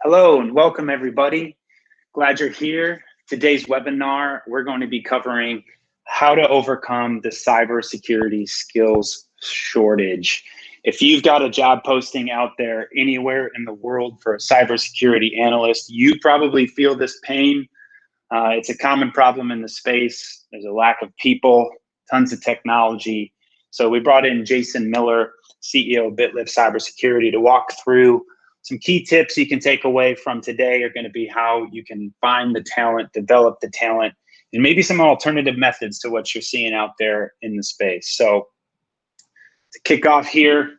Hello and welcome everybody. Glad you're here. Today's webinar, we're going to be covering how to overcome the cybersecurity skills shortage. If you've got a job posting out there anywhere in the world for a cybersecurity analyst, you probably feel this pain. It's a common problem in the space. There's a lack of people, tons of technology. So we brought in Jason Miller, CEO of Bitlift Cybersecurity, to walk through some key tips you can take away from today are going to be how you can find the talent, develop the talent, and maybe some alternative methods to what you're seeing out there in the space. So to kick off here,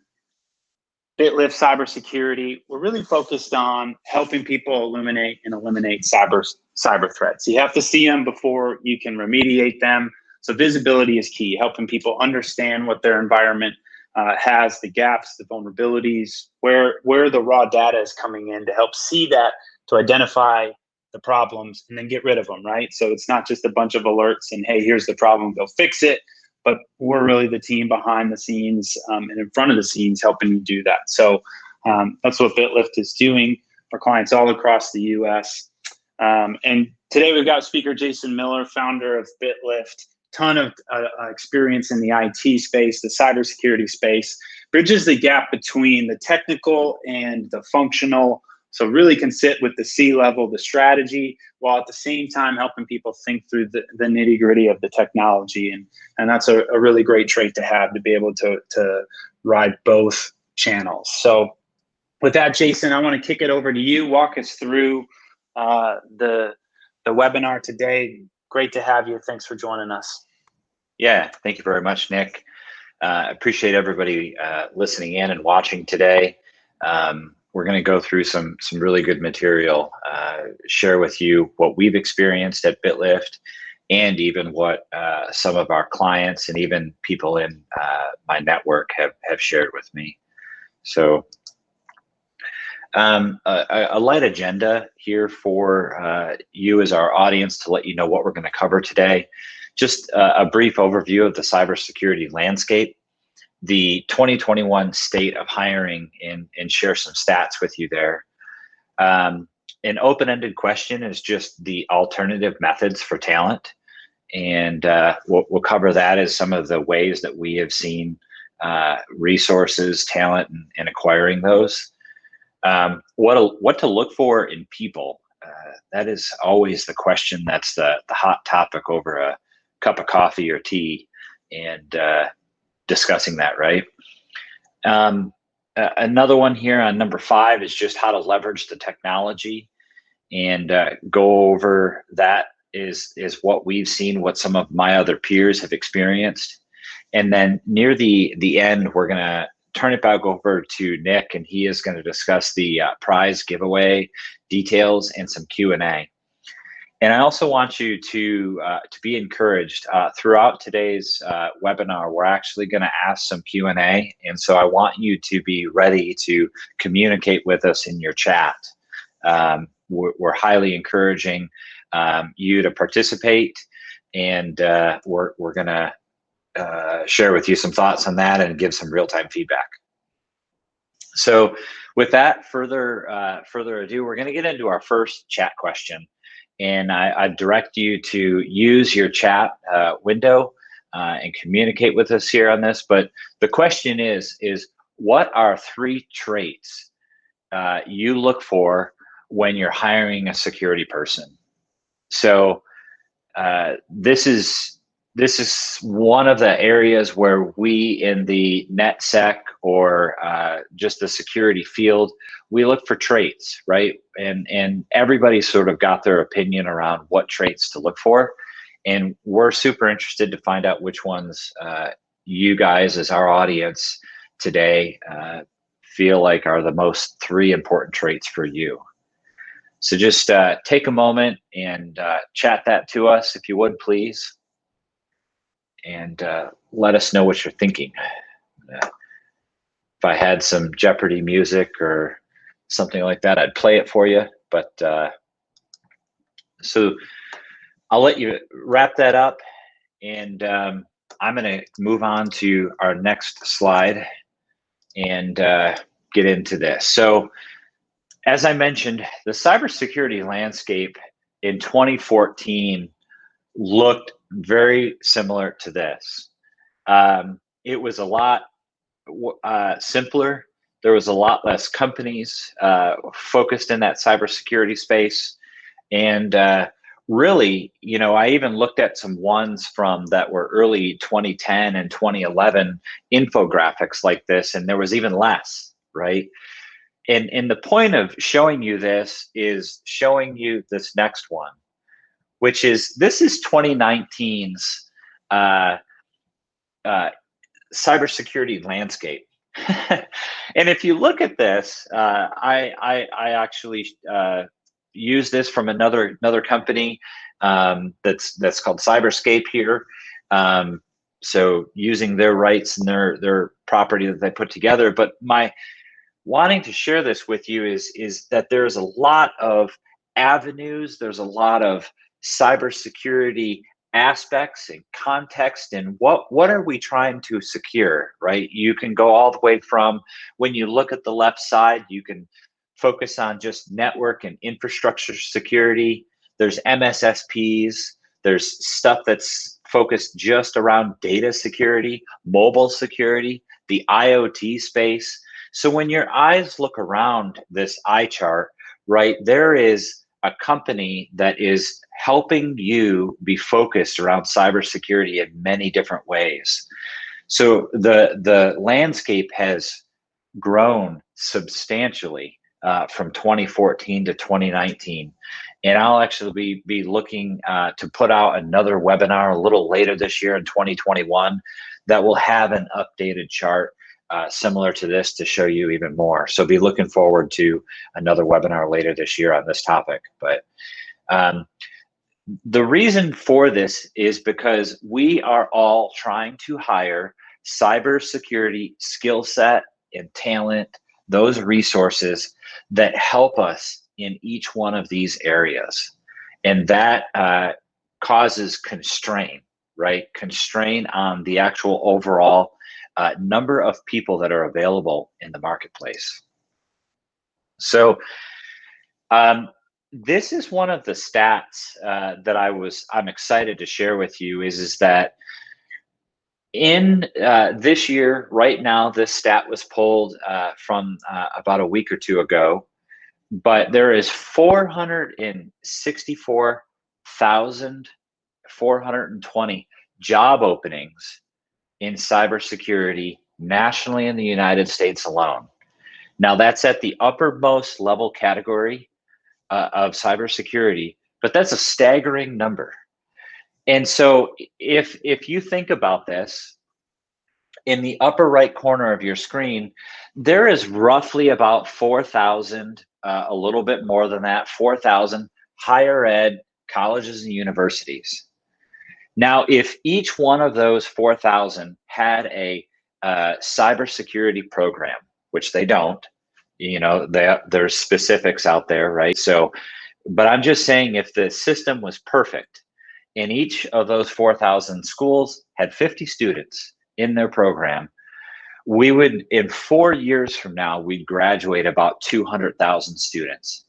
Bitlift Cybersecurity, we're really focused on helping people illuminate and eliminate cyber threats. You have to see them before you can remediate them. So visibility is key, helping people understand what their environment has, the gaps, the vulnerabilities, where the raw data is coming in to help see that, to identify the problems and then get rid of them, right? So it's not just a bunch of alerts and, hey, here's the problem, go fix it. But we're really the team behind the scenes and in front of the scenes helping you do that. So that's what Bitlift is doing for clients all across the US. And today we've got speaker Jason Miller, founder of Bitlift. Ton of experience in the IT space, the cybersecurity space, bridges the gap between the technical and the functional. So really can sit with the C-level, the strategy, while at the same time helping people think through the nitty-gritty of the technology. And that's a really great trait to have, to be able to ride both channels. So with that, Jason, I want to kick it over to you. Walk us through the webinar today. Great to have you. Thanks for joining us. Yeah, thank you very much, Nick. Appreciate everybody listening in and watching today. We're going to go through some really good material, share with you what we've experienced at Bitlift, and even what some of our clients and even people in my network have shared with me. So a light agenda here for you as our audience to let you know what we're going to cover today. Just a brief overview of the cybersecurity landscape, the 2021 state of hiring, and share some stats with you there. An open-ended question is just the alternative methods for talent. And we'll cover that as some of the ways that we have seen resources, talent, and acquiring those. What to look for in people, that is always the question that's the hot topic over a cup of coffee or tea and discussing that, right? Another one here on number 5 is just how to leverage the technology, and go over that is what we've seen, what some of my other peers have experienced. And then near the end, we're going to turn it back over to Nick, and he is going to discuss the prize giveaway details and some Q&A. And I also want you to be encouraged throughout today's webinar. We're actually going to ask some Q&A, and so I want you to be ready to communicate with us in your chat. We're highly encouraging you to participate, and we're going to share with you some thoughts on that and give some real-time feedback. So with that, further ado, we're going to get into our first chat question. And I direct you to use your chat window and communicate with us here on this. But the question is what are 3 traits you look for when you're hiring a security person? So this is one of the areas where we in the NetSec or just the security field, we look for traits, right? And everybody sort of got their opinion around what traits to look for. And we're super interested to find out which ones you guys as our audience today feel like are the most 3 important traits for you. So just take a moment and chat that to us, if you would, please. And let us know what you're thinking. If I had some Jeopardy music or something like that, I'd play it for you. But so I'll let you wrap that up, and I'm going to move on to our next slide and get into this. So As I mentioned, the cybersecurity landscape in 2014 looked very similar to this. It was a lot simpler. There was a lot less companies focused in that cybersecurity space. And really, I even looked at some ones from that were early 2010 and 2011 infographics like this, and there was even less, right? And the point of showing you this is showing you this next one, which is, this is 2019's cybersecurity landscape. And if you look at this, I actually use this from another company that's called Cyberscape here. So using their rights and their property that they put together. But my wanting to share this with you is that there's a lot of avenues, there's a lot of cybersecurity aspects and context, and what are we trying to secure, right? You can go all the way from, when you look at the left side, you can focus on just network and infrastructure security. There's MSSPs, there's stuff that's focused just around data security, mobile security, the IoT space. So when your eyes look around this eye chart, right, there is a company that is helping you be focused around cybersecurity in many different ways. So the landscape has grown substantially from 2014 to 2019. And I'll actually be looking to put out another webinar a little later this year in 2021 that will have an updated chart similar to this to show you even more. So be looking forward to another webinar later this year on this topic. But the reason for this is because we are all trying to hire cybersecurity skill set and talent, those resources that help us in each one of these areas. And that causes constraint, right? Constraint on the actual overall number of people that are available in the marketplace. So this is one of the stats that I'm excited to share with you is that in this year, right now, this stat was pulled from about a week or two ago, but there is 464,420 job openings in cybersecurity nationally in the United States alone. Now that's at the uppermost level category of cybersecurity, but that's a staggering number. And so if you think about this, in the upper right corner of your screen, there is roughly about 4,000, a little bit more than that, 4,000 higher ed colleges and universities. Now, if each one of those 4,000 had a cybersecurity program, which they don't, there's specifics out there, right? So, but I'm just saying, if the system was perfect and each of those 4,000 schools had 50 students in their program, we would, in 4 years from now, we'd graduate about 200,000 students.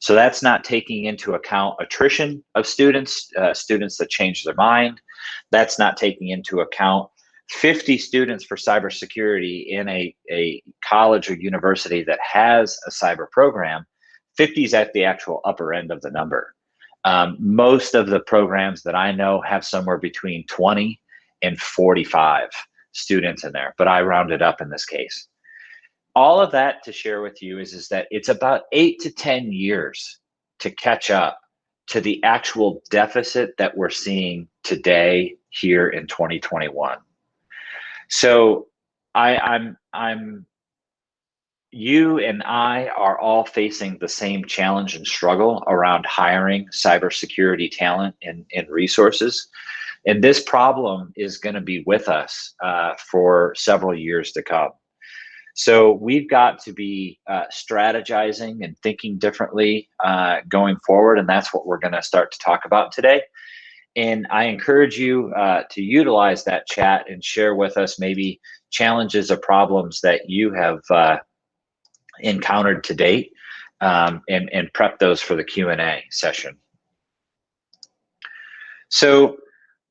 So that's not taking into account attrition of students, students that change their mind. That's not taking into account 50 students for cybersecurity in a college or university that has a cyber program. 50 is at the actual upper end of the number. Most of the programs that I know have somewhere between 20 and 45 students in there, but I rounded up in this case. All of that to share with you is that it's about 8 to 10 years to catch up to the actual deficit that we're seeing today here in 2021. So you and I are all facing the same challenge and struggle around hiring cybersecurity talent and resources. And this problem is going to be with us for several years to come. So we've got to be strategizing and thinking differently going forward, and that's what we're going to start to talk about today. And I encourage you to utilize that chat and share with us maybe challenges or problems that you have encountered to date and prep those for the Q&A session. So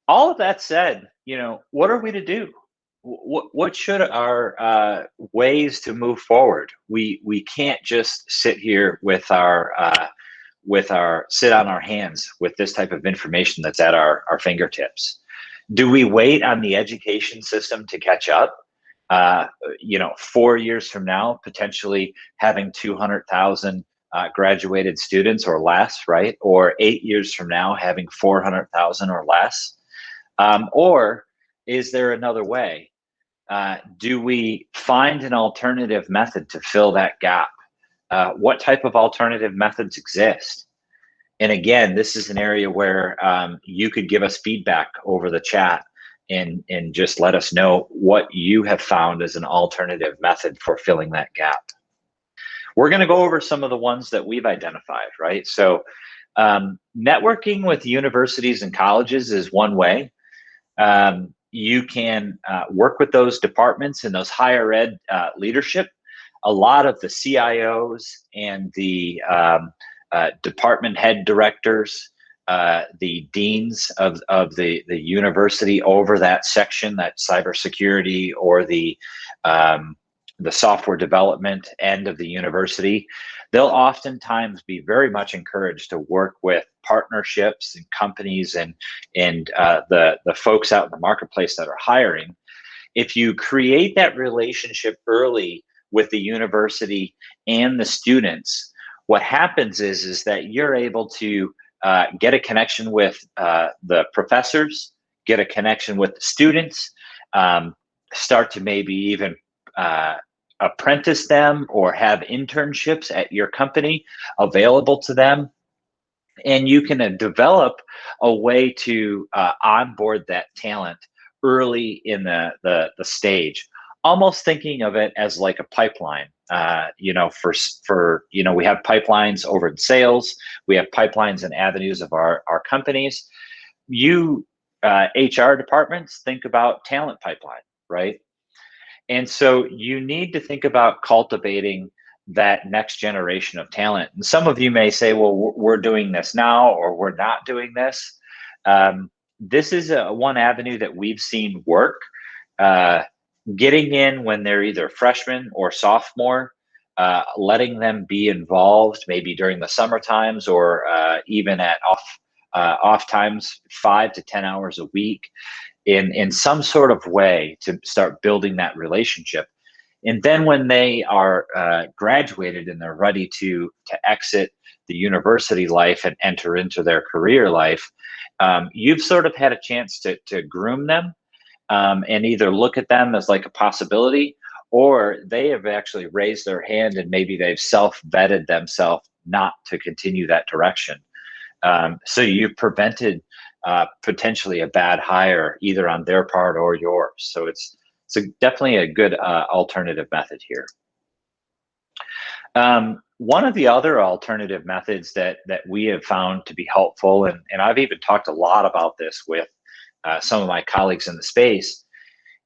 all of that said, what are we to do? What should our ways to move forward? We can't just sit here with our sit on our hands with this type of information that's at our fingertips. Do we wait on the education system to catch up? 4 years from now, potentially having 200,000 graduated students or less, right? Or 8 years from now, having 400,000 or less? Or is there another way? Do we find an alternative method to fill that gap? What type of alternative methods exist? And again, this is an area where you could give us feedback over the chat and just let us know what you have found as an alternative method for filling that gap. We're going to go over some of the ones that we've identified, right? So networking with universities and colleges is one way. You can work with those departments and those higher ed leadership. A lot of the CIOs and the department head directors, the deans of the university over that section, that cybersecurity or the software development end of the university, they'll oftentimes be very much encouraged to work with partnerships and companies and the folks out in the marketplace that are hiring. If you create that relationship early with the university and the students, what happens is that you're able to get a connection with the professors, get a connection with the students, start to maybe even apprentice them or have internships at your company available to them. And you can develop a way to onboard that talent early in the stage, almost thinking of it as like a pipeline. We have pipelines over in sales, we have pipelines and avenues of our companies. You HR departments think about talent pipeline, right? And so you need to think about cultivating that next generation of talent. And some of you may say, well, we're doing this now, or we're not doing this. This is one avenue that we've seen work. Getting in when they're either freshman or sophomore, letting them be involved maybe during the summer times or even at off times, 5 to 10 hours a week in some sort of way to start building that relationship. And then when they are graduated and they're ready to exit the university life and enter into their career life, you've sort of had a chance to groom them and either look at them as like a possibility, or they have actually raised their hand and maybe they've self-vetted themselves not to continue that direction. So you've prevented potentially a bad hire either on their part or yours. So it's definitely a good alternative method here. One of the other alternative methods that we have found to be helpful, and I've even talked a lot about this with some of my colleagues in the space,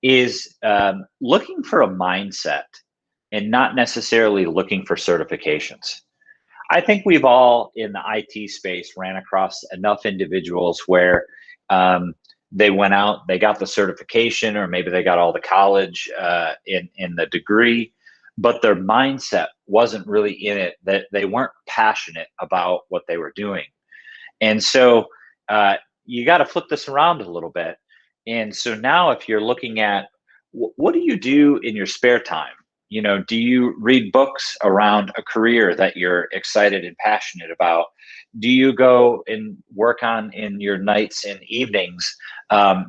is looking for a mindset and not necessarily looking for certifications. I think we've all in the IT space ran across enough individuals where they went out, they got the certification, or maybe they got all the college in the degree, but their mindset wasn't really in it, that they weren't passionate about what they were doing. And so you got to flip this around a little bit. And so now if you're looking at what do you do in your spare time? Do you read books around a career that you're excited and passionate about? Do you go and work on in your nights and evenings,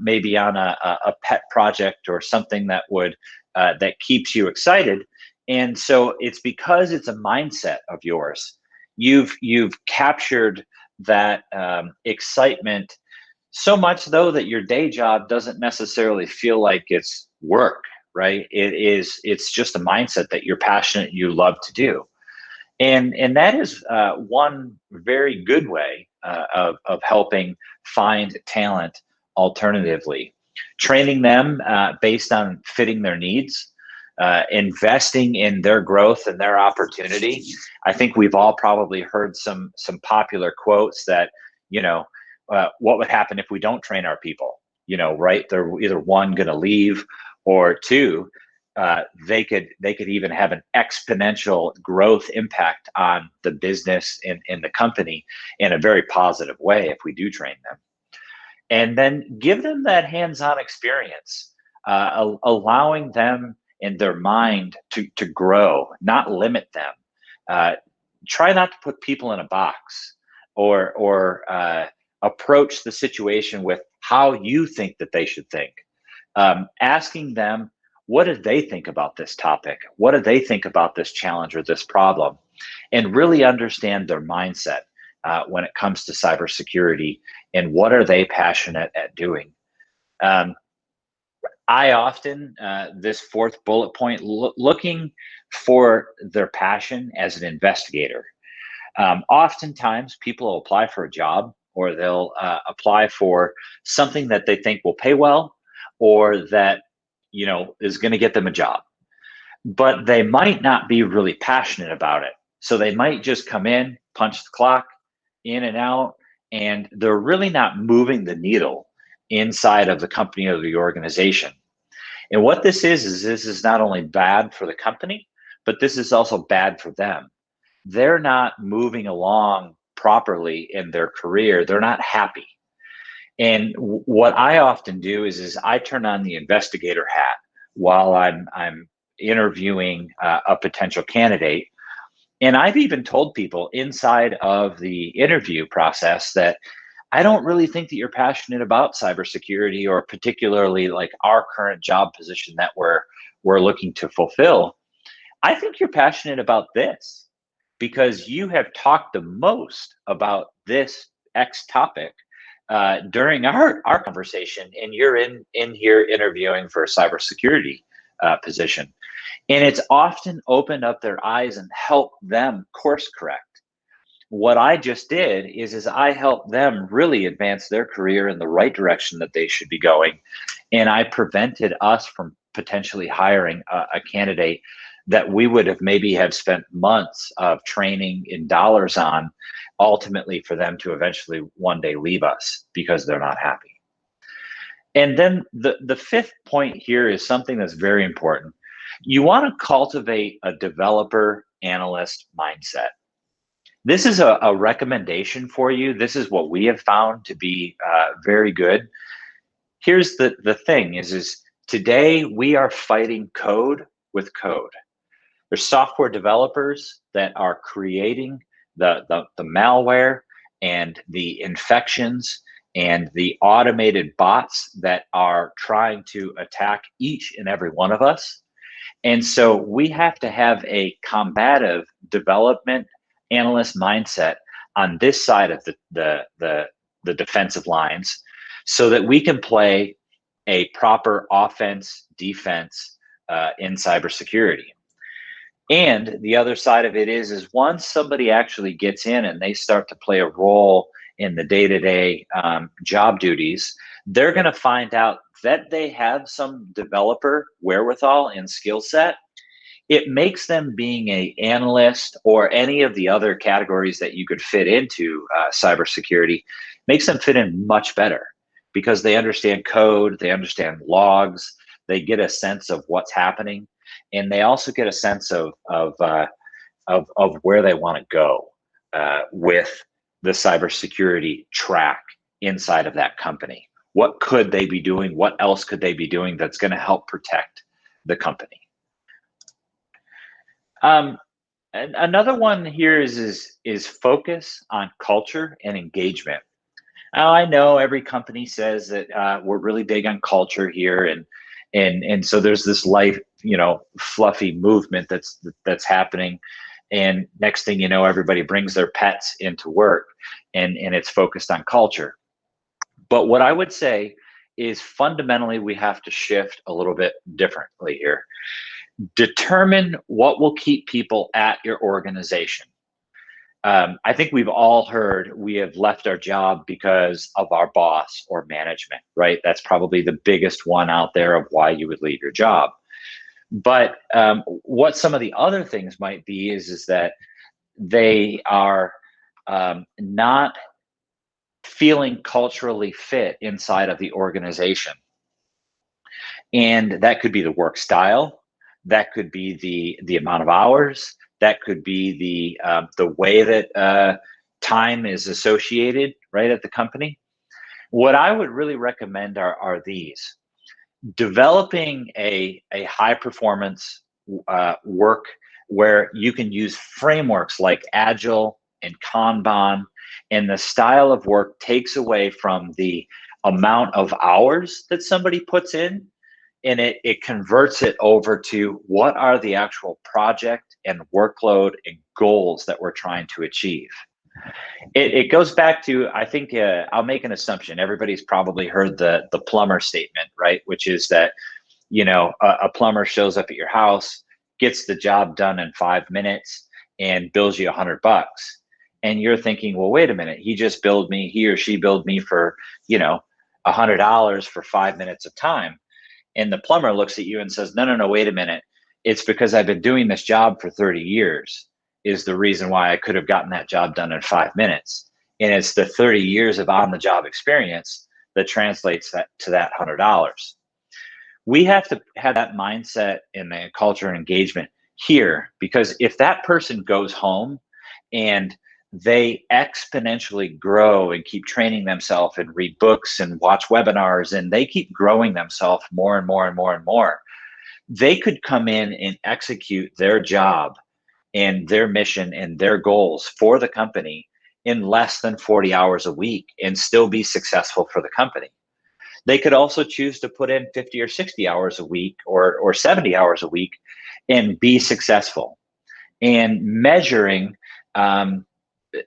maybe on a pet project or something that would that keeps you excited? And so it's because it's a mindset of yours. You've captured that excitement so much, though, that your day job doesn't necessarily feel like it's work. Right? It's just a mindset that you're passionate, you love to do. And that is one very good way of helping find talent alternatively. Training them based on fitting their needs. investing in their growth and their opportunity. I think we've all probably heard some popular quotes that, what would happen if we don't train our people? Right? They're either one, going to leave, or two, they could even have an exponential growth impact on the business in the company in a very positive way if we do train them. And then give them that hands-on experience, allowing them in their mind to grow, not limit them. Try not to put people in a box, or approach the situation with how you think that they should think. Asking them, what do they think about this topic? What do they think about this challenge or this problem? And really understand their mindset when it comes to cybersecurity, and what are they passionate at doing. I often, this fourth bullet point, looking for their passion as an investigator. Oftentimes people will apply for a job, or they'll apply for something that they think will pay well, or that is going to get them a job, but they might not be really passionate about it. So they might just come in, punch the clock, in and out, and they're really not moving the needle inside of the company or the organization. And what this is this is not only bad for the company, but this is also bad for them. They're not moving along properly in their career. They're not happy. And what I often do is I turn on the investigator hat while I'm interviewing a potential candidate. And I've even told people inside of the interview process that I don't really think that you're passionate about cybersecurity, or particularly like our current job position that we're looking to fulfill. I think you're passionate about this because you have talked the most about this X topic during our conversation, and you're in here interviewing for a cybersecurity position. And it's often opened up their eyes and helped them course correct. What I just did is I helped them really advance their career in the right direction that they should be going. And I prevented us from potentially hiring a candidate that we would have maybe have spent months of training in dollars on, ultimately for them to eventually one day leave us because they're not happy. And then the fifth point here is something that's very important. You want to cultivate a developer analyst mindset. This is a recommendation for you. This is what we have found to be very good. Here's the thing is today we are fighting code with code. There's software developers that are creating the malware and the infections and the automated bots that are trying to attack each and every one of us. And so we have to have a combative development analyst mindset on this side of the defensive lines, so that we can play a proper offense, defense in cybersecurity. And the other side of it is once somebody actually gets in and they start to play a role in the day-to-day job duties, they're going to find out that they have some developer wherewithal and skill set. It makes them being an analyst or any of the other categories that you could fit into cybersecurity, makes them fit in much better because they understand code, they understand logs, they get a sense of what's happening, and they also get a sense of where they want to go with the cybersecurity track inside of that company. What could they be doing? What else could they be doing that's going to help protect the company? And another one here is focus on culture and engagement. Now, I know every company says that we're really big on culture here, and so there's this life, fluffy movement that's happening. And next thing you know, everybody brings their pets into work, and it's focused on culture. But what I would say is fundamentally we have to shift a little bit differently here. Determine what will keep people at your organization. I think we've all heard we have left our job because of our boss or management, right? That's probably the biggest one out there of why you would leave your job. But what some of the other things might be is that they are not feeling culturally fit inside of the organization. And that could be the work style, that could be the amount of hours, that could be the way that time is associated right at the company. What I would really recommend are these: developing a high performance work where you can use frameworks like Agile and Kanban, and the style of work takes away from the amount of hours that somebody puts in, and it converts it over to what are the actual project and workload and goals that we're trying to achieve. It goes back to, I think, I'll make an assumption. Everybody's probably heard the plumber statement, right? Which is that, a plumber shows up at your house, gets the job done in 5 minutes, and bills you $100. And you're thinking, well, wait a minute, he or she billed me for, $100 for 5 minutes of time. And the plumber looks at you and says, no, no, no, wait a minute. It's because I've been doing this job for 30 years is the reason why I could have gotten that job done in 5 minutes. And it's the 30 years of on-the-job experience that translates that to that $100. We have to have that mindset in the culture and engagement here, because if that person goes home and they exponentially grow and keep training themselves and read books and watch webinars, and they keep growing themselves more and more and more and more, they could come in and execute their job and their mission and their goals for the company in less than 40 hours a week and still be successful for the company. They could also choose to put in 50 or 60 hours a week or 70 hours a week and be successful. And measuring,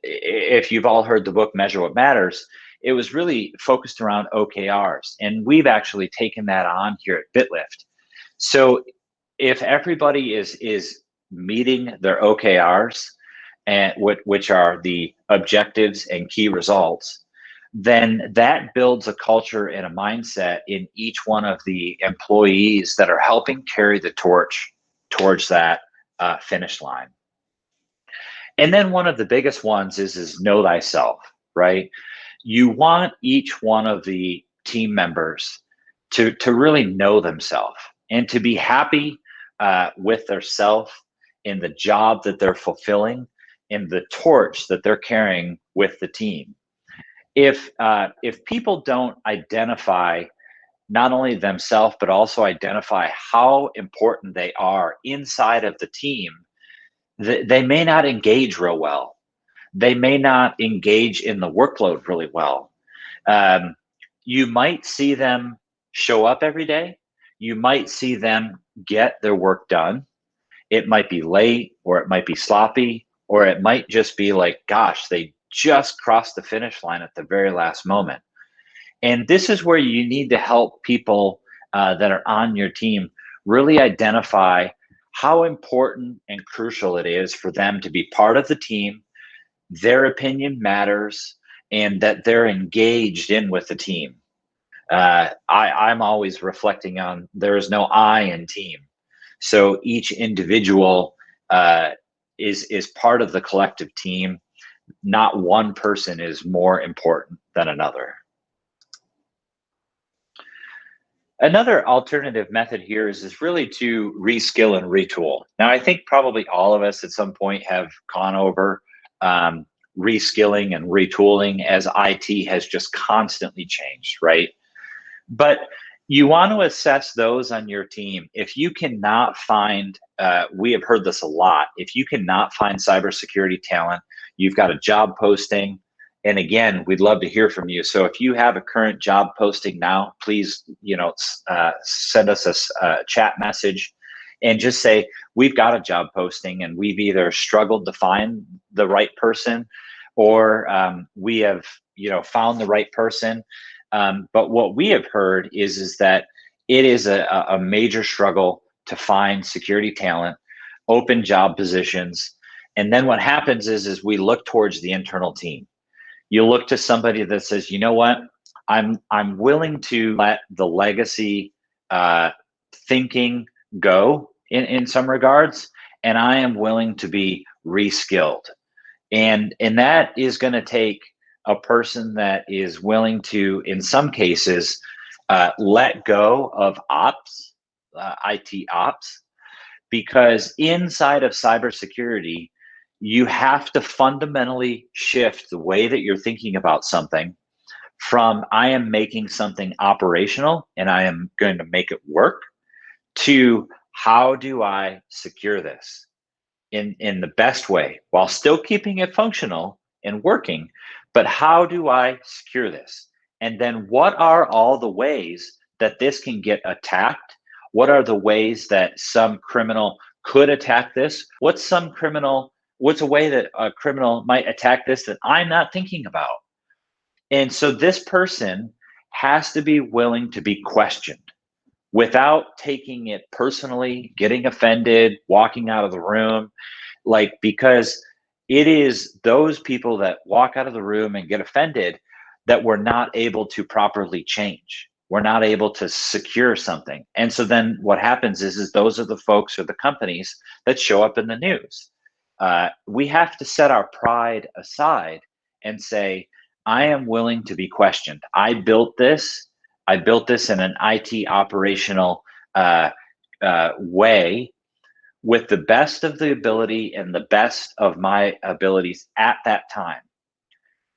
if you've all heard the book Measure What Matters, it was really focused around OKRs. And we've actually taken that on here at Bitlift. So if everybody is meeting their OKRs, and which are the objectives and key results, then that builds a culture and a mindset in each one of the employees that are helping carry the torch towards that finish line. And then one of the biggest ones is know thyself, right? You want each one of the team members to really know themselves and to be happy with their self in the job that they're fulfilling and the torch that they're carrying with the team. If people don't identify not only themselves, but also identify how important they are inside of the team, they may not engage real well. They may not engage in the workload really well. You might see them show up every day. You might see them get their work done. It might be late, or it might be sloppy, or it might just be like, gosh, they just crossed the finish line at the very last moment. And this is where you need to help people that are on your team really identify how important and crucial it is for them to be part of the team, their opinion matters, and that they're engaged in with the team. I'm always reflecting on there is no I in team. So each individual is part of the collective team. Not one person is more important than another. Another alternative method here is really to reskill and retool. Now, I think probably all of us at some point have gone over reskilling and retooling as IT has just constantly changed, right? But you want to assess those on your team. If you cannot find, we have heard this a lot, if you cannot find cybersecurity talent, you've got a job posting. And again, we'd love to hear from you. So if you have a current job posting now, please, send us a chat message and just say, we've got a job posting and we've either struggled to find the right person, or we have, found the right person. But what we have heard is that it is a major struggle to find security talent, open job positions. And then what happens is we look towards the internal team. You look to somebody that says, you know what, I'm willing to let the legacy thinking go in some regards, and I am willing to be reskilled. And that is going to take a person that is willing to, in some cases, let go of ops, IT ops, because inside of cybersecurity, you have to fundamentally shift the way that you're thinking about something from I am making something operational and I am going to make it work to how do I secure this in the best way while still keeping it functional and working, but how do I secure this? And then what are all the ways that this can get attacked? What are the ways that some criminal could attack this? What's a way that a criminal might attack this that I'm not thinking about? And so this person has to be willing to be questioned without taking it personally, getting offended, walking out of the room, because it is those people that walk out of the room and get offended that we're not able to properly change. We're not able to secure something. And so then what happens is those are the folks or the companies that show up in the news. We have to set our pride aside and say, I am willing to be questioned. I built this in an IT operational way with the best of the ability and the best of my abilities at that time.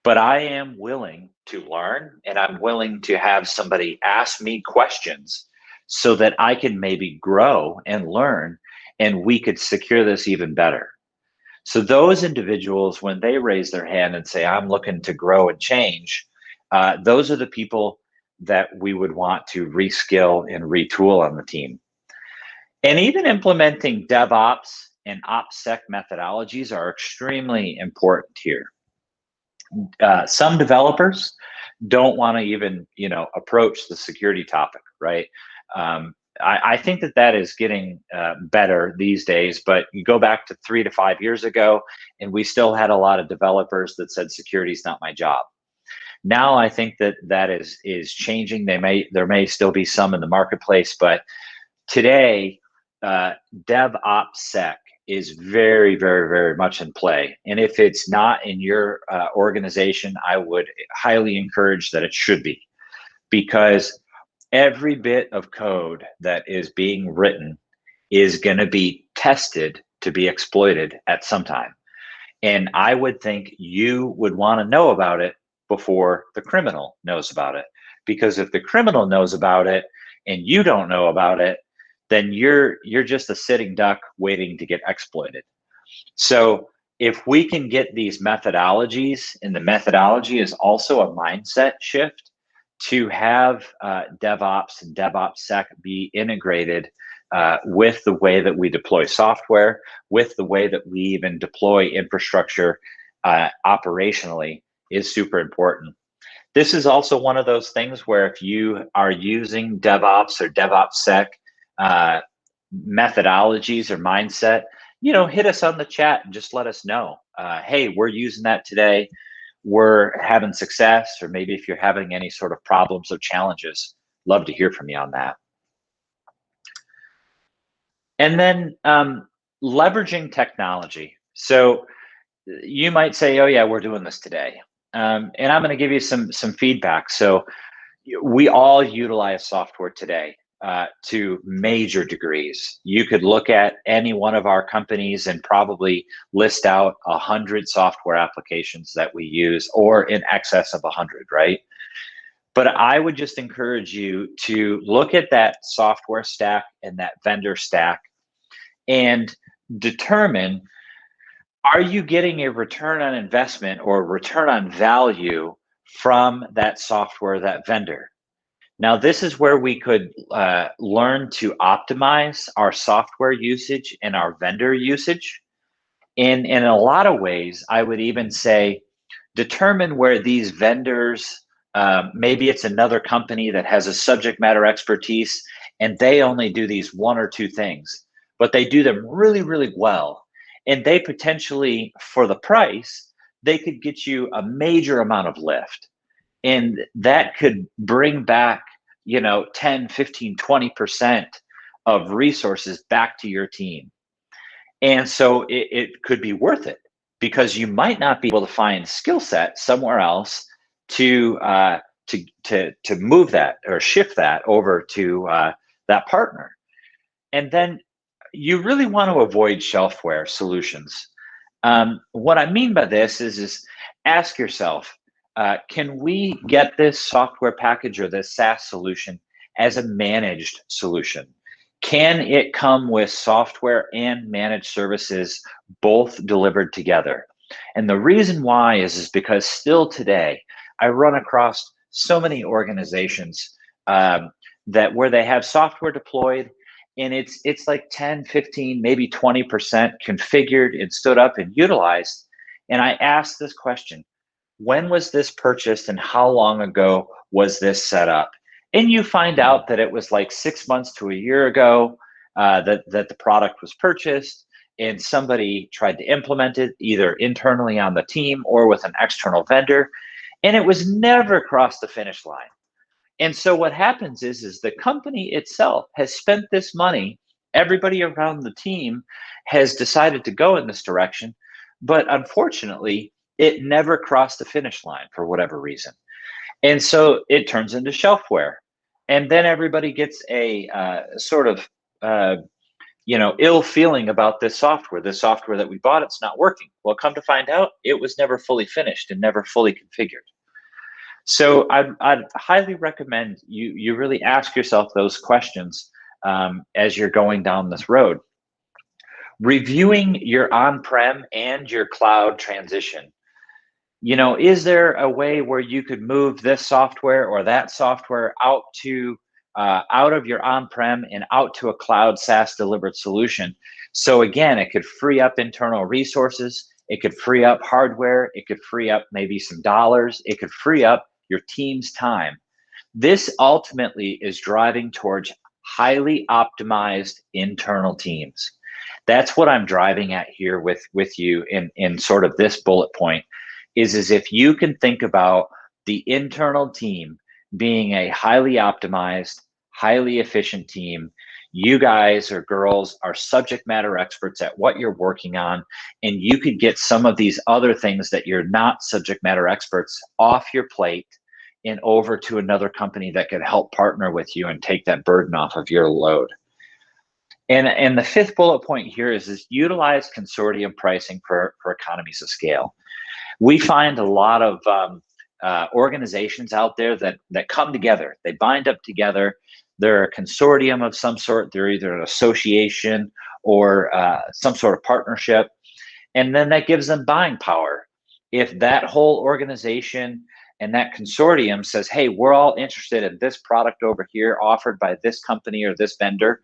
But I am willing to learn, and I'm willing to have somebody ask me questions so that I can maybe grow and learn, and we could secure this even better. So those individuals, when they raise their hand and say, I'm looking to grow and change, those are the people that we would want to reskill and retool on the team. And even implementing DevOps and OPSEC methodologies are extremely important here. Some developers don't want to even, approach the security topic, right? I think that is getting better these days, but you go back to 3 to 5 years ago, and we still had a lot of developers that said security is not my job. Now I think that is changing. There may still be some in the marketplace, but today DevOpsSec is very, very, very much in play. And if it's not in your organization, I would highly encourage that it should be, because every bit of code that is being written is going to be tested to be exploited at some time. And I would think you would want to know about it before the criminal knows about it. Because if the criminal knows about it and you don't know about it, then you're just a sitting duck waiting to get exploited. So if we can get these methodologies, and the methodology is also a mindset shift to have DevOps and DevOpsSec be integrated with the way that we deploy software, with the way that we even deploy infrastructure operationally, is super important. This is also one of those things where if you are using DevOps or DevOpsSec methodologies or mindset, hit us on the chat and just let us know. Hey, we're using that today. We're having success, or maybe if you're having any sort of problems or challenges, love to hear from you on that. And then leveraging technology. So you might say, oh yeah, we're doing this today. And I'm going to give you some feedback. So we all utilize software today to major degrees. You could look at any one of our companies and probably list out 100 software applications that we use, or in excess of 100, right? But I would just encourage you to look at that software stack and that vendor stack and determine, are you getting a return on investment or return on value from that software, that vendor? Now, this is where we could learn to optimize our software usage and our vendor usage. And in a lot of ways, I would even say, determine where these vendors, maybe it's another company that has a subject matter expertise, and they only do these 1 or 2 things, but they do them really, really well. And they potentially, for the price, they could get you a major amount of lift. And that could bring back, 10, 15, 20% of resources back to your team. And so it could be worth it, because you might not be able to find skill set somewhere else to move that or shift that over to that partner. And then you really want to avoid shelfware solutions. What I mean by this is ask yourself, can we get this software package or this SaaS solution as a managed solution? Can it come with software and managed services both delivered together? And the reason why is because still today, I run across so many organizations that where they have software deployed, and it's like 10, 15, maybe 20% configured and stood up and utilized. And I asked this question: when was this purchased and how long ago was this set up? And you find out that it was like 6 months to a year ago that the product was purchased, and somebody tried to implement it either internally on the team or with an external vendor, and it was never crossed the finish line. And so what happens is the company itself has spent this money. Everybody around the team has decided to go in this direction, but unfortunately, it never crossed the finish line for whatever reason. And so it turns into shelfware. And then everybody gets a sort of ill feeling about this software. The software that we bought, it's not working. Well, come to find out, it was never fully finished and never fully configured. So I'd highly recommend you really ask yourself those questions as you're going down this road. Reviewing your on-prem and your cloud transition. Is there a way where you could move this software or that software out of your on-prem and out to a cloud SaaS delivered solution? So again, it could free up internal resources. It could free up hardware. It could free up maybe some dollars. It could free up your team's time. This ultimately is driving towards highly optimized internal teams. That's what I'm driving at here with you in sort of this bullet point is if you can think about the internal team being a highly optimized, highly efficient team. You guys or girls are subject matter experts at what you're working on, and you could get some of these other things that you're not subject matter experts off your plate and over to another company that could help partner with you and take that burden off of your load. And the fifth bullet point here is utilize consortium pricing for economies of scale. We find a lot of organizations out there that come together. They bind up together. They're a consortium of some sort. They're either an association or some sort of partnership. And then that gives them buying power. If that whole organization and that consortium says, hey, we're all interested in this product over here offered by this company or this vendor,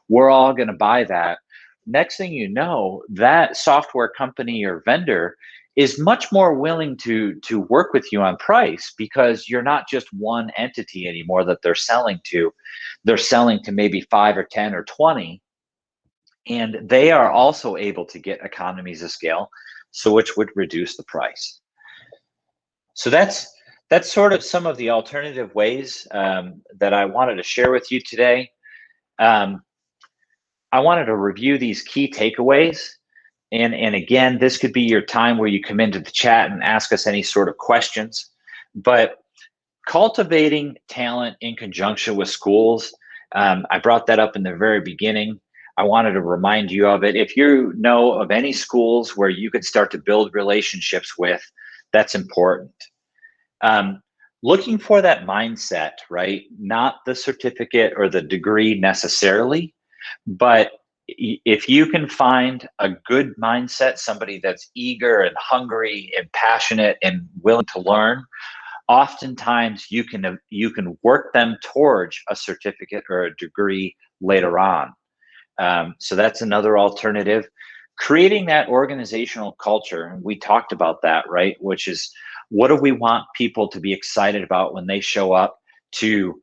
we're all going to buy that. Next thing you know, that software company or vendor is much more willing to work with you on price, because you're not just one entity anymore that they're selling to. They're selling to maybe 5 or 10 or 20, and they are also able to get economies of scale, so which would reduce the price. So that's sort of some of the alternative ways that I wanted to share with you today. I wanted to review these key takeaways. And again, this could be your time where you come into the chat and ask us any sort of questions. But cultivating talent in conjunction with schools, I brought that up in the very beginning. I wanted to remind you of it. If you know of any schools where you could start to build relationships with, that's important. Looking for that mindset, right? Not the certificate or the degree necessarily, but if you can find a good mindset, somebody that's eager and hungry and passionate and willing to learn, oftentimes you can work them towards a certificate or a degree later on. So that's another alternative. Creating that organizational culture, and we talked about that, right? Which is, what do we want people to be excited about when they show up to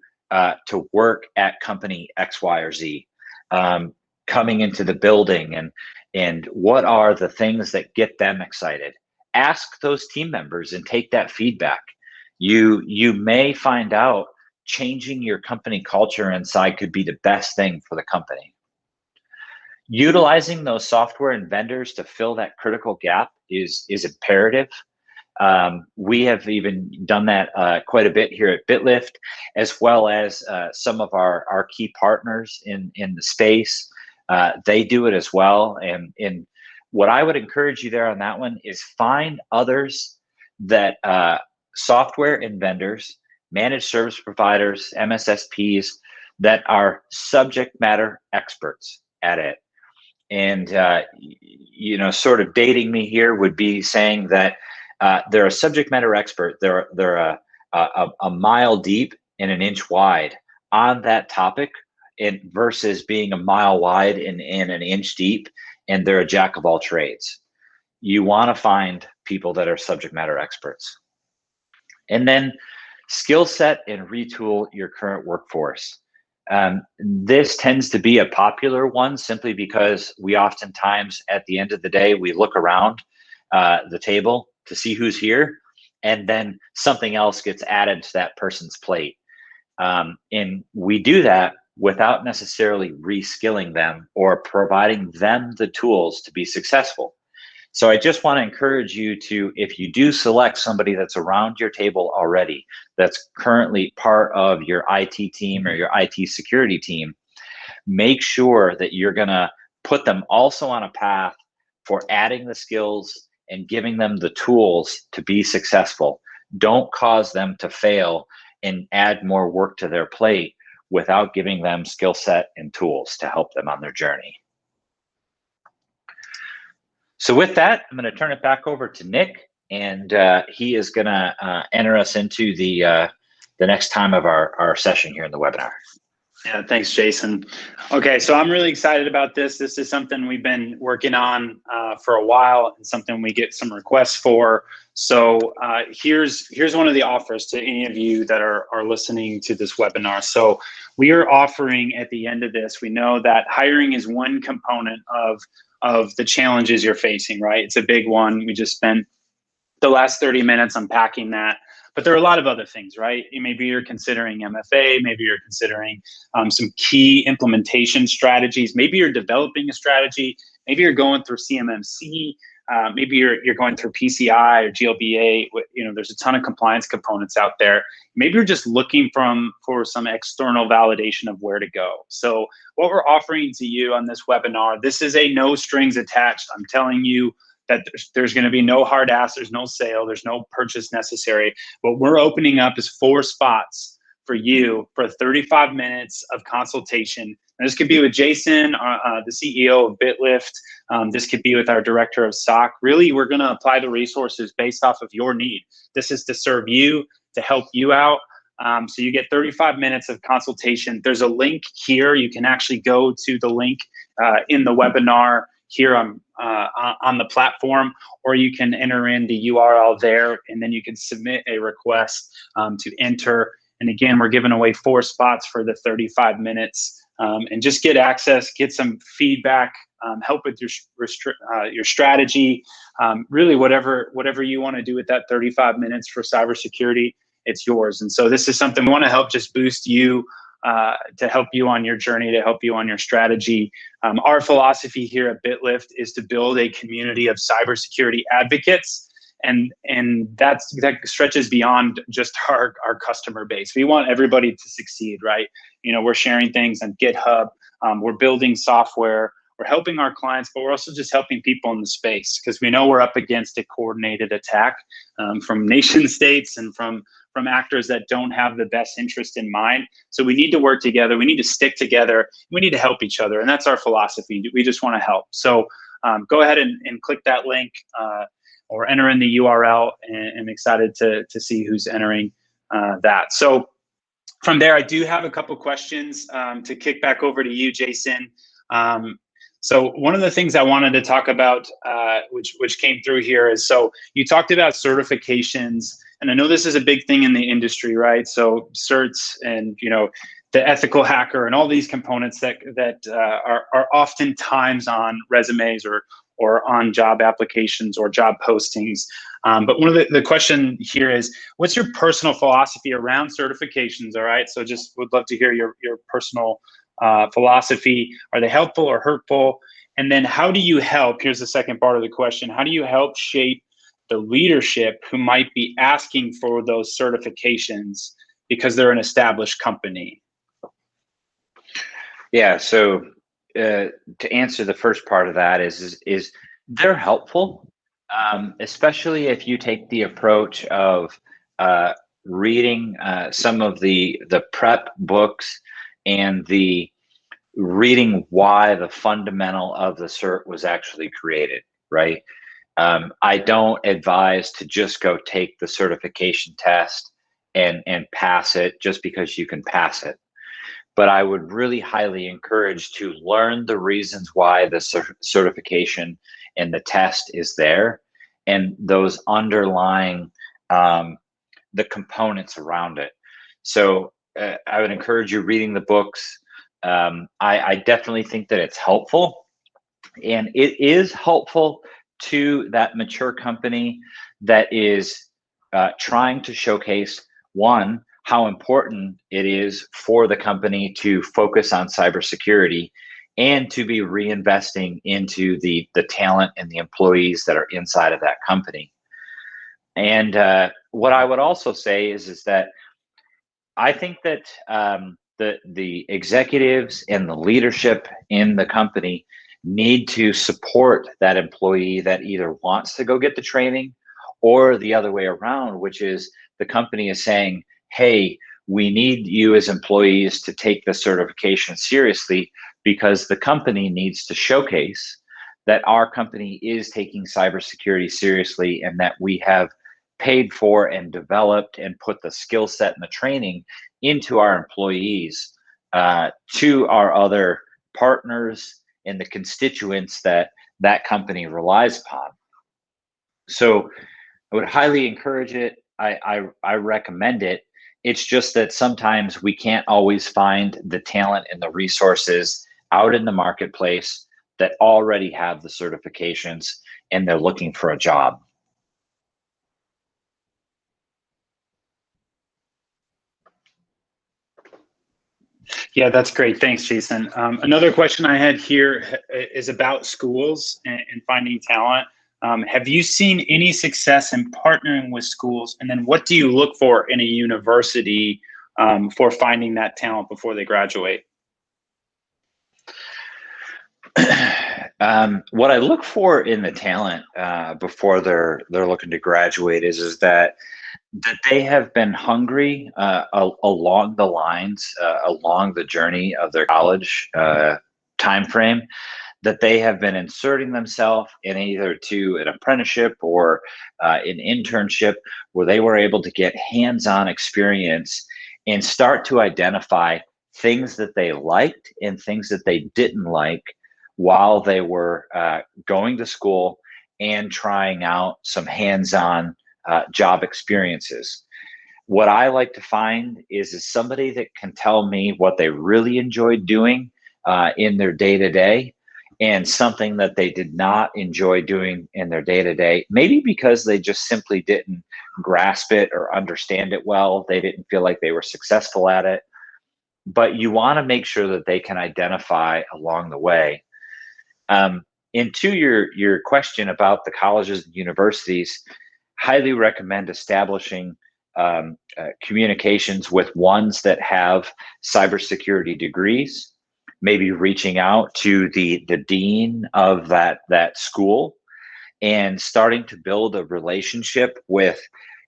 work at company X, Y, or Z? Coming into the building, and what are the things that get them excited? Ask those team members and take that feedback. You may find out changing your company culture inside could be the best thing for the company. Utilizing those software and vendors to fill that critical gap is imperative. We have even done that quite a bit here at Bitlift, as well as some of our key partners in the space. They do it as well. And what I would encourage you there on that one is find others that software and vendors, managed service providers, MSSPs that are subject matter experts at it. And, sort of dating me here would be saying that they're a subject matter expert. They're a mile deep and an inch wide on that topic, versus being a mile wide and an inch deep, and they're a jack of all trades. You want to find people that are subject matter experts. And then skill set and retool your current workforce. This tends to be a popular one simply because we oftentimes, at the end of the day, we look around the table to see who's here, and then something else gets added to that person's plate. And we do that without necessarily reskilling them or providing them the tools to be successful. So I just want to encourage you to, if you do select somebody that's around your table already, that's currently part of your IT team or your IT security team, make sure that you're going to put them also on a path for adding the skills and giving them the tools to be successful. Don't cause them to fail and add more work to their plate without giving them skill set and tools to help them on their journey. So with that, I'm going to turn it back over to Nick, and he is going to enter us into the next time of our session here in the webinar. Yeah, thanks, Jason. Okay, so I'm really excited about this. This is something we've been working on for a while, and something we get some requests for. So here's one of the offers to any of you that are listening to this webinar. So we are offering at the end of this, we know that hiring is one component of the challenges you're facing, right? It's a big one. We just spent the last 30 minutes unpacking that. But there are a lot of other things, right? Maybe you're considering MFA, maybe you're considering some key implementation strategies, maybe you're developing a strategy, maybe you're going through CMMC, maybe you're going through PCI or GLBA. There's a ton of compliance components out there. Maybe you're just looking for some external validation of where to go. So what we're offering to you on this webinar, this is a no strings attached. I'm telling you that there's going to be no hard ask, there's no sale, there's no purchase necessary. What we're opening up is 4 spots for you for 35 minutes of consultation. And this could be with Jason, the CEO of Bitlift. This could be with our director of SOC. Really, we're going to apply the resources based off of your need. This is to serve you, to help you out. So you get 35 minutes of consultation. There's a link here. You can actually go to the link in the webinar here on the platform, or you can enter in the URL there, and then you can submit a request to enter. And again, we're giving away 4 spots for the 35 minutes, and just get access, get some feedback, help with your strategy, really whatever you want to do with that 35 minutes for cybersecurity, it's yours. And so this is something we want to help just boost you, to help you on your journey, to help you on your strategy. Our philosophy here at Bitlift is to build a community of cybersecurity advocates, and that stretches beyond just our customer base. We want everybody to succeed, right? We're sharing things on GitHub, we're building software, we're helping our clients, but we're also just helping people in the space, because we know we're up against a coordinated attack from nation states and from actors that don't have the best interest in mind. So we need to work together. We need to stick together. We need to help each other. And that's our philosophy. We just want to help. So go ahead and click that link or enter in the URL, and I'm excited to see who's entering that. So from there, I do have a couple questions to kick back over to you, Jason. So one of the things I wanted to talk about, which came through here, is, so you talked about certifications, and I know this is a big thing in the industry, right? So certs and the ethical hacker and all these components that are oftentimes on resumes or on job applications or job postings. But one of the question here is, what's your personal philosophy around certifications? All right, so just would love to hear your personal philosophy? Are they helpful or hurtful? And then how do you help? Here's the second part of the question. How do you help shape the leadership who might be asking for those certifications because they're an established company? Yeah, so to answer the first part of that is they're helpful, especially if you take the approach of reading some of the prep books and the reading why the fundamental of the cert was actually created, right? I don't advise to just go take the certification test and pass it just because you can pass it. But I would really highly encourage to learn the reasons why the certification and the test is there, and those underlying the components around it. So I would encourage you reading the books. I definitely think that it's helpful, and it is helpful to that mature company that is trying to showcase, one, how important it is for the company to focus on cybersecurity and to be reinvesting into the talent and the employees that are inside of that company. And what I would also say is that I think that the executives and the leadership in the company need to support that employee that either wants to go get the training, or the other way around, which is the company is saying, hey, we need you as employees to take the certification seriously because the company needs to showcase that our company is taking cybersecurity seriously and that we have paid for and developed and put the skill set and the training into our employees, to our other partners and the constituents that that company relies upon. So I would highly encourage it. I recommend it. It's just that sometimes we can't always find the talent and the resources out in the marketplace that already have the certifications and they're looking for a job. Yeah, that's great. Thanks, Jason. Another question I had here is about schools and finding talent. Have you seen any success in partnering with schools? And then what do you look for in a university for finding that talent before they graduate? What I look for in the talent before they're looking to graduate is that they have been hungry along the lines, along the journey of their college time frame, that they have been inserting themselves in either to an apprenticeship or an internship where they were able to get hands-on experience and start to identify things that they liked and things that they didn't like while they were going to school and trying out some hands-on job experiences. What I like to find is somebody that can tell me what they really enjoyed doing in their day-to-day, and something that they did not enjoy doing in their day-to-day, maybe because they just simply didn't grasp it or understand it well. They didn't feel like they were successful at it. But you want to make sure that they can identify along the way. And to your question about the colleges and universities, highly recommend establishing communications with ones that have cybersecurity degrees, maybe reaching out to the dean of that school and starting to build a relationship with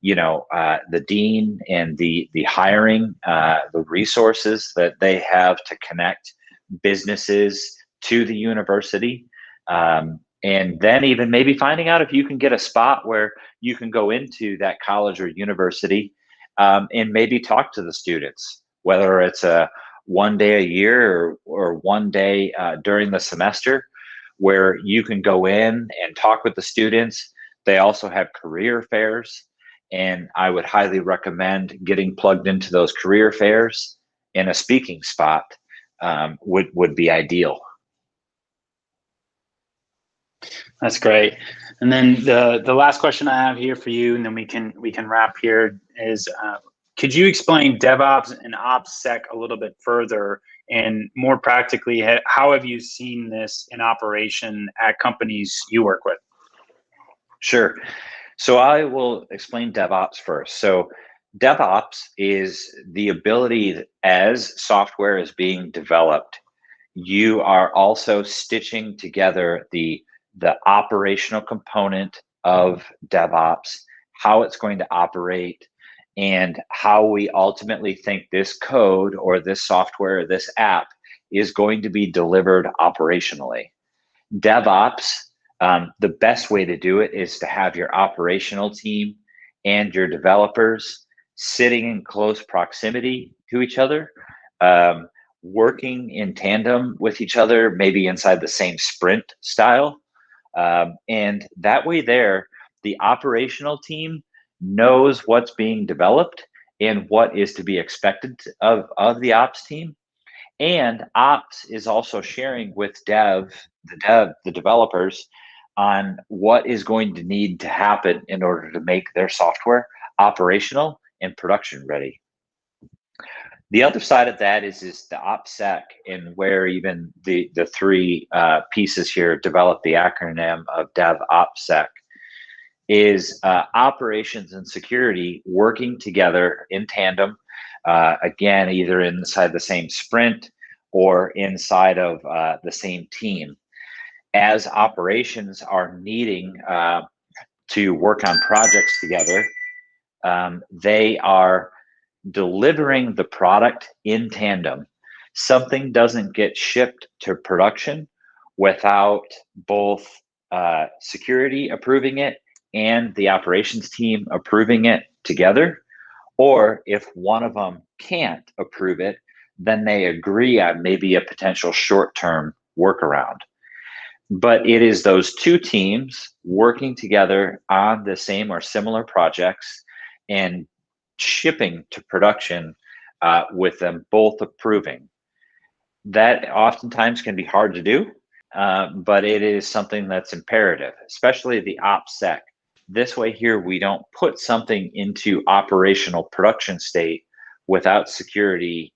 the dean and the hiring, the resources that they have to connect businesses to the university. And then even maybe finding out if you can get a spot where you can go into that college or university and maybe talk to the students, whether it's a one day a year or one day during the semester, where you can go in and talk with the students. They also have career fairs, and I would highly recommend getting plugged into those career fairs, and a speaking spot would be ideal. That's great. And then the last question I have here for you, and then we can wrap here, is could you explain DevOps and OPSEC a little bit further And more practically, how have you seen this in operation at companies you work with? Sure. So I will explain DevOps first. So DevOps is the ability that as software is being developed, you are also stitching together the operational component of DevOps, how it's going to operate, and how we ultimately think this code or this software or this app is going to be delivered operationally. DevOps, the best way to do it is to have your operational team and your developers sitting in close proximity to each other, working in tandem with each other, maybe inside the same sprint style. And that way there, the operational team knows what's being developed and what is to be expected of the ops team. And ops is also sharing with the developers on what is going to need to happen in order to make their software operational and production ready. The other side of that is the OPSEC, and where even the three pieces here develop the acronym of DevOpsec, is operations and security working together in tandem, again, either inside the same sprint or inside of the same team. As operations are needing to work on projects together, they are delivering the product in tandem. Something doesn't get shipped to production without both security approving it and the operations team approving it together. Or if one of them can't approve it, then they agree on maybe a potential short-term workaround. But it is those two teams working together on the same or similar projects and shipping to production with them both approving. That oftentimes can be hard to do, but it is something that's imperative, especially the OPSEC. This way here, we don't put something into operational production state without security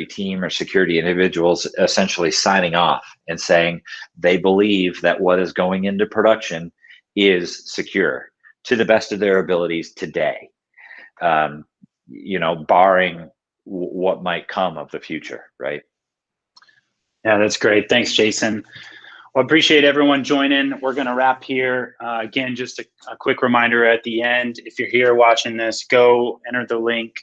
team or security individuals essentially signing off and saying they believe that what is going into production is secure to the best of their abilities today, barring what might come of the future, right? Yeah, that's great. Thanks, Jason. Well, appreciate everyone joining. We're going to wrap here. Again, just a quick reminder at the end, if you're here watching this, go enter the link,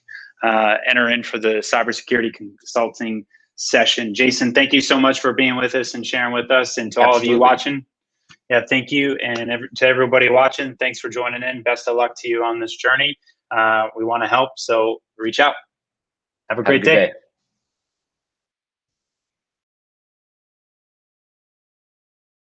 enter in for the cybersecurity consulting session. Jason, thank you so much for being with us and sharing with us, and to all of you watching. Yeah, thank you. And to everybody watching, thanks for joining in. Best of luck to you on this journey. We want to help, so reach out. Have a great day.